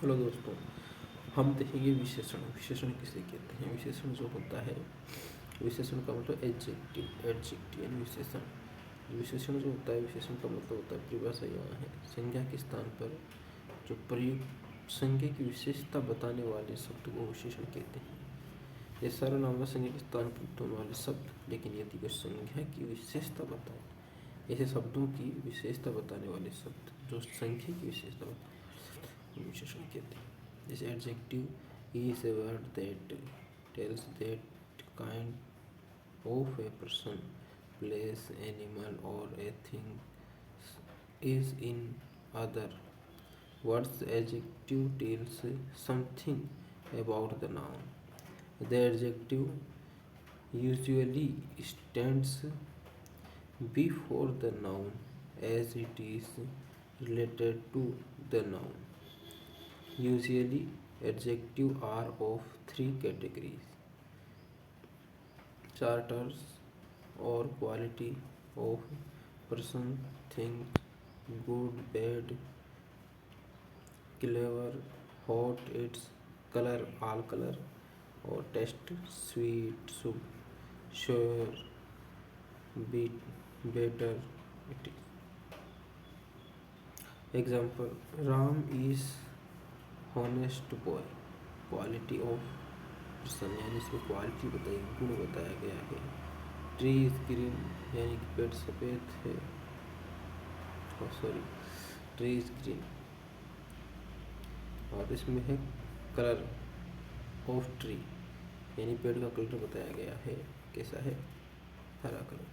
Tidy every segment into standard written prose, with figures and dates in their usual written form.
Hello दोस्तों, हम देखेंगे विशेषण। विशेषण किसे कहते हैं? विशेषण जो होता है, विशेषण का मतलब एडजेक्टिव यानी विशेषण। विशेषण जो होता है, विशेषण का मतलब होता है, परिभाषा यहाँ है, संज्ञा के स्थान पर जो प्रयुक्त संज्ञा की विशेषता बताने वाले शब्द को विशेषण कहते हैं। ये सर्वनाम संज्ञा के स्थान पर होने वाले शब्द, लेकिन यदि कोई संज्ञा की विशेषता बताए, ऐसे शब्दों की विशेषता बताने वाले शब्द जो संख्या की विशेषता बताए विशेषण कहते हैं। जैसे adjective is a word that tells that kind of a person, place, animal और a thing is in other words adjective tells something about the noun. The adjective usually stands before the noun as it is related to the noun. Usually, adjectives are of three categories: characters or quality of person, things, good, bad, clever, hot, its, color, all color, और taste, sweet, शुभ, sure, beat, better, it is. Example: Ram is honest boy. Quality of person यानी इसमें quality बताई, गुण बताया गया है. Tree is green यानी कि पेड़ सफ़ेद है. Sorry, tree is green. और इसमें है कलर ऑफ ट्री यानी पेड़ का कलर बताया गया है, कैसा है, हरा कलर.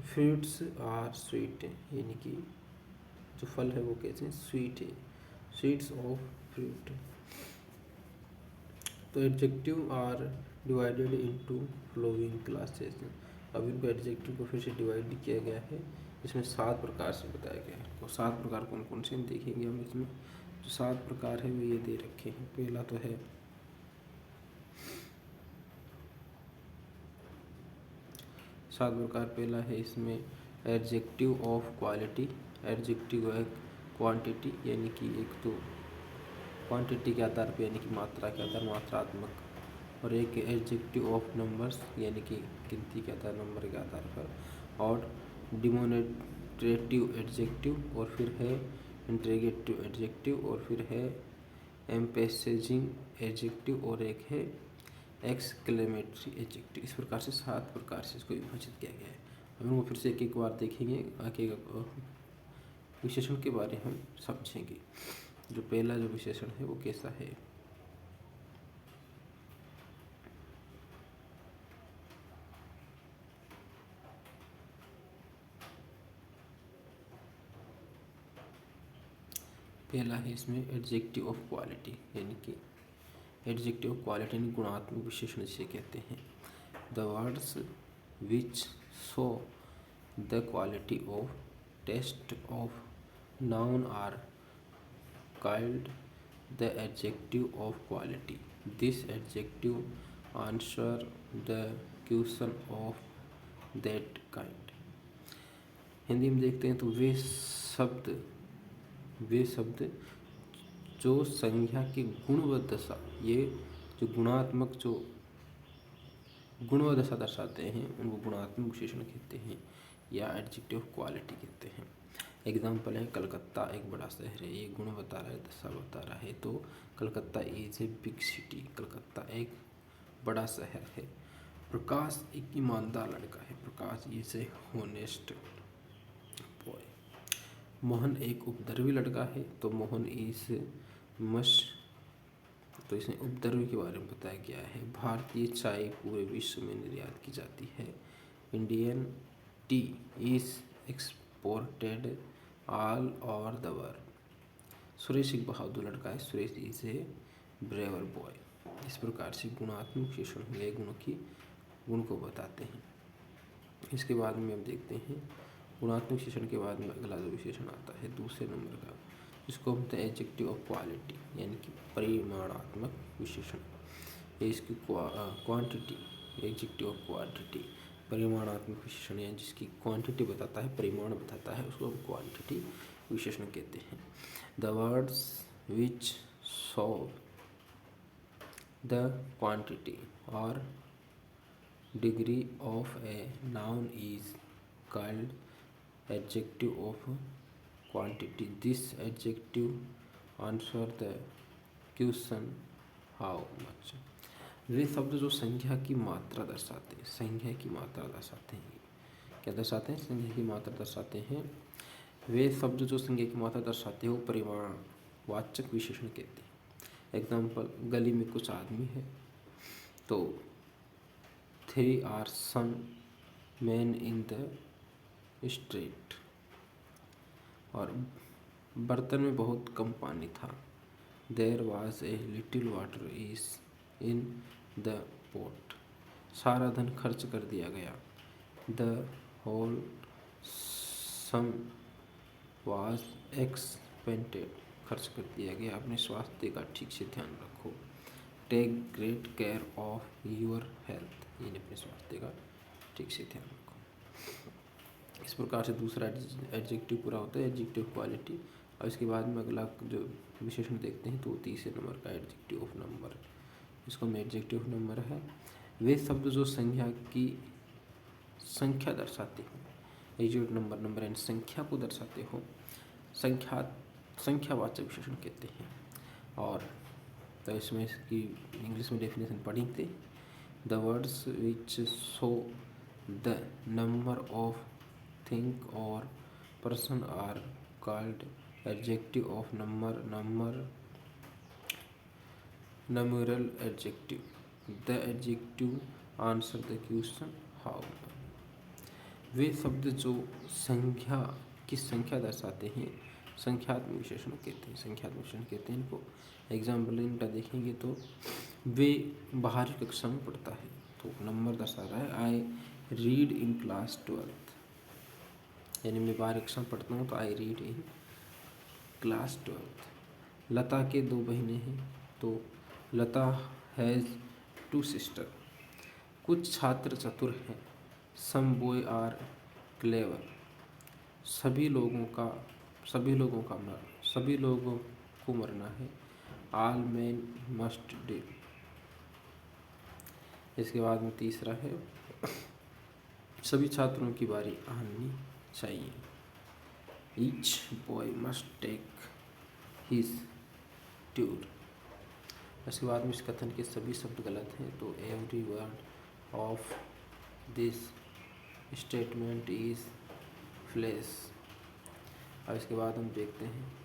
फ्रूट्स आर स्वीट यानी कि जो फल है वो कैसे हैं, स्वीट है. Seeds of fruit. तो adjective are divided into following classes. अब इनको एडजेक्टिव को फिर से डिवाइड किया गया है, इसमें 7 प्रकार से बताया गया है. और 7 प्रकार कौन कौन से देखेंगे हम. इसमें जो 7 प्रकार है वो ये दे रखे हैं. पहला तो है 7 प्रकार. पहला है इसमें एडजेक्टिव ऑफ क्वालिटी. एडजेक्टिव है क्वांटिटी यानी कि एक तो क्वांटिटी के आधार पर यानी कि मात्रा के आधार, मात्रात्मक. और एक एडजेक्टिव ऑफ नंबर्स यानी कि गिनती के आधार, नंबर के आधार पर. और डिमोनेट्रेटिव एडजेक्टिव, और फिर है इंट्रोगेटिव एडजेक्टिव, और फिर है एम्फेसाइजिंग एडजेक्टिव, और एक है एक्सक्लेमेटरी एडजेक्टिव. इस प्रकार से 7 प्रकार से इसको विभाजित किया गया है. हम लोग फिर से एक एक बार देखेंगे, आगे विशेषण के बारे हम समझेंगे. जो पहला जो विशेषण है वो कैसा है. पहला है इसमें एडजेक्टिव ऑफ क्वालिटी यानी कि एडजेक्टिव ऑफ क्वालिटी यानी गुणात्मक विशेषण जिसे कहते हैं. The words which show the quality of taste of noun are called the adjective of quality. This adjective answer the question of that kind. Hindi में देखते हैं तो वे शब्द जो संज्ञा की गुण व दशा, ये जो गुणात्मक जो गुण व दशा दर्शाते हैं उनको गुणात्मक विशेषण कहते हैं या एडजेक्टिव ऑफ क्वालिटी कहते हैं. एग्जाम्पल है कलकत्ता एक बड़ा शहर है. ये गुण बता रहा है, दशा बता रहा है. तो Calcutta is a big city. Calcutta एक बड़ा शहर है. प्रकाश एक ईमानदार लड़का है. Prakash is a honest boy. Mohan एक उपद्रवी लड़का है. तो मोहन इज मस. तो इसमें उपद्रवी के बारे में बताया गया है. भारतीय चाय पूरे विश्व में निर्यात की जाती है. Indian tea is exported all over the world. Suresh एक बहादुर लड़का है. Suresh is a braver boy. इस प्रकार से गुणात्मक विशेषण हुए गुण को बताते हैं. इसके बाद में हम देखते हैं गुणात्मक विशेषण के बाद में अगला जो विशेषण आता है दूसरे नंबर का, जिसको हम कहते हैं एडजेक्टिव ऑफ क्वालिटी यानी कि परिमाणात्मक विशेषण. ये इसकी क्वांटिटी, एडजेक्टिव ऑफ क्वांटिटी परिमाणात्मक विशेषण है जिसकी क्वांटिटी बताता है, परिमाण बताता है, उसको हम क्वांटिटी विशेषण कहते हैं. The words which show the quantity or degree of a noun is called adjective of quantity. This adjective answer the question how much. वे शब्द जो संख्या की मात्रा दर्शाते हैं, संख्या की मात्रा दर्शाते हैं, क्या दर्शाते हैं? संख्या की मात्रा दर्शाते हैं। वे शब्द जो संख्या की मात्रा दर्शाते हैं वो परिमाणवाचक विशेषण कहते हैं। एग्जाम्पल, गली में कुछ आदमी है तो 3 are some man in the street. और बर्तन में बहुत कम पानी था। There was a little water is in the pot. सारा धन खर्च कर दिया गया। The whole sum was expended. खर्च कर दिया गया। अपने स्वास्थ्य का ठीक से ध्यान रखो। Take great care of your health. यानी अपने स्वास्थ्य का ठीक से ध्यान रखो। इस प्रकार से दूसरा एडजेक्टिव पूरा होता है, एडजेक्टिव क्वालिटी। और इसके बाद में अगला जो विशेषण देखते हैं तो तीसरे नंबर का एडजेक्टिव ऑफ नंबर, इसको में एडजेक्टिव ऑफ नंबर है। वे शब्द जो संख्या की संख्या दर्शाते हो, एडजेक्टिव नंबर, नंबर एंड संख्या को दर्शाते हो, संख्यावाचक विशेषण कहते हैं। और तो इसमें इसकी इंग्लिश में डेफिनेशन पढ़ी थे। The words which show the number of thing और person are called adjective of number, numeral adjective. The adjective answer the question how. वे शब्द जो संख्या की संख्या दर्शाते हैं संख्यात्मक विशेषण कहते हैं, संख्यात्मक विशेषण कहते हैं इनको। एग्जाम्पल इनका देखेंगे तो वे बाहरी कक्षा में पढ़ता है तो नंबर दर्शा रहा है। I read in class 12th, यानी मैं बाहरी कक्षा में पढ़ता हूँ तो I read in class 12th। लता के 2 बहनें हैं तो लता हैज़ 2 सिस्टर। कुछ छात्र चतुर हैं। सम बॉय आर क्लेवर। सभी लोगों को मरना है। All man must day. इसके बाद में तीसरा है, सभी छात्रों की बारी आनी चाहिए। Each boy must take his turn. इसके बाद में इस कथन के सभी शब्द गलत हैं तो every word of this statement is false. और इसके बाद हम देखते हैं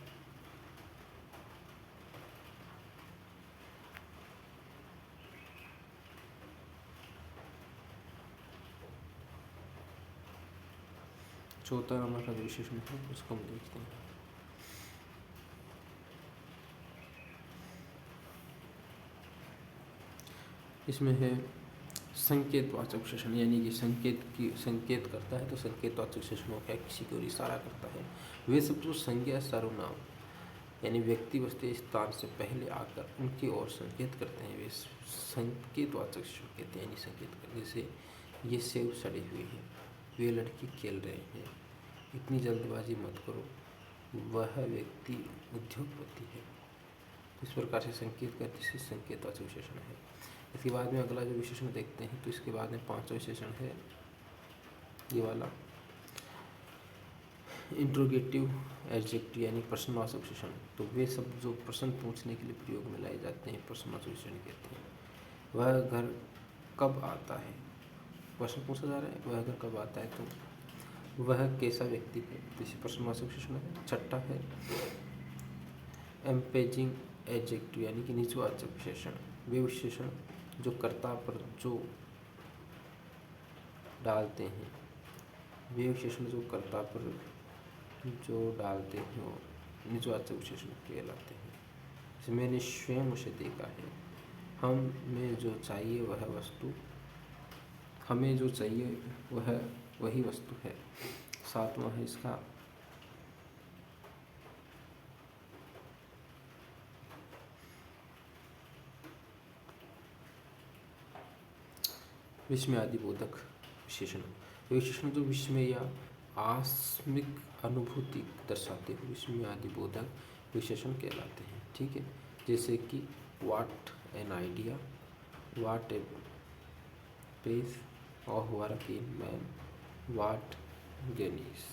चौथा नंबर का जो विशेषण है उसको हम देखते हैं। इसमें है संकेतवाचक विशेषण, यानी कि संकेत करता है तो संकेतवाचक विशेषण हो क्या, किसी की ओर इशारा करता है। वे सब जो संज्ञा सर्वनाम यानी व्यक्ति वस्तु स्थान से पहले आकर उनकी ओर संकेत करते हैं वे संकेतवाचक विशेषण कहते हैं। यानी संकेत करने, जैसे ये सेब सड़े हुए हैं, वे लड़के खेल रहे हैं, इतनी जल्दबाजी मत करो, वह व्यक्ति उद्योगपति है। इस प्रकार से संकेत करते से संकेतवाचक विशेषण है। इसके बाद में अगला जो विशेषण देखते हैं तो इसके बाद में 5वां विशेषण है ये वाला इंट्रोगेटिव एडजेक्टिव यानी प्रश्नवाचक विशेषण। तो वे सब जो प्रश्न पूछने के लिए प्रयोग में लाए जाते हैं प्रश्नवाचक विशेषण कहते हैं। वह घर कब आता है, प्रश्न पूछा जा रहा है वह घर कब आता है तो वह कैसा व्यक्ति है, तो इसी प्रश्नवाचक विशेषण है। छठा है एम्पेजिंग एडजेक्टिव यानी कि निजवाचक विशेषण। वे विशेषण जो कर्ता पर जो डालते हैं, वे विशेषण जो कर्ता पर जो डालते हैं वो निजवाचक विशेषण कहलाते हैं। जैसे मैंने स्वयं उसे देखा है। हमें जो चाहिए वह वस्तु, हमें जो चाहिए वह वही वस्तु है। 7वां है इसका विस्मयादिबोधक विशेषण। विशेषण जो विस्मय या आकस्मिक अनुभूति दर्शाते हैं, विस्मयादिबोधक विशेषण कहलाते हैं। ठीक है, जैसे कि what an idea, what a pace और व्हाट इन मैन, व्हाट गेनीस।